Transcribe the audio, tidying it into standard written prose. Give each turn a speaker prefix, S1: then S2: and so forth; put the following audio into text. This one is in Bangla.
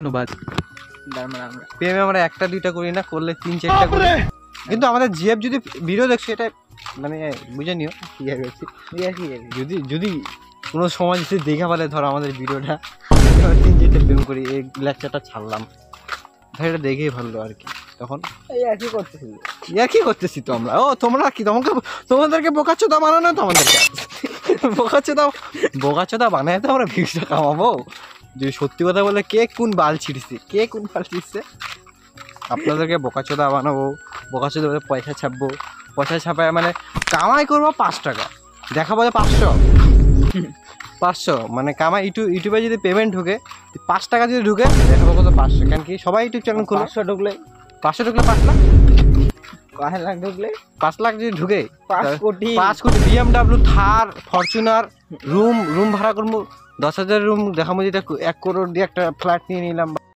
S1: ধন্যবাদ।
S2: প্রেমে আমরা একটা দুইটা করি না, করলে 3-4টা করি। কিন্তু আমাদের জিএফ যদি ভিডিও দেখছে এটা মানে বুঝে নিও কি হয়েছে। যদি যদি কোনো সময় যদি দেখে বলে ধরো আমাদের ভিডিওটা 3-4টা প্রেম করি, এই লেকচারটা ছাড়লাম, ভাই এটা দেখেই ভালো আর কি। তখন কি করতেছি তো আমরা, ও তোমরা কি তোমাদেরকে বোকাচোদা বানানো, তো আমাদেরকে বোকাচোদা বানায় তো আমরা ভিউজটা কামাবো। যদি সত্যি কথা বলে কে কোন বাল ছিঁড়ছে আপনাদেরকে বোকাচোদা বানাবো, বোকাচোদা বলে পয়সা ছাপবো, পয়সা ছাপায় মানে কামাই করবো 5 টাকা, দেখাবো যে 500 মানে কামাই। ইউটিউবে যদি পেমেন্ট ঢুকে 5 টাকা যদি ঢুকে দেখাবো কত 500। কেন কি সবাই ইউটিউব চ্যানেল খুলে 500 ঢুকলে 5 লাখ, 5 লাখ ঢুকলে 5 লাখ যদি ঢুকে 5 কোটি BMW, থার, ফরচুনার, রুম ভাড়া করবো 10,000 রুম, দেখাবো যেটা 1 কোটি দিয়ে একটা ফ্ল্যাট নিয়ে নিলাম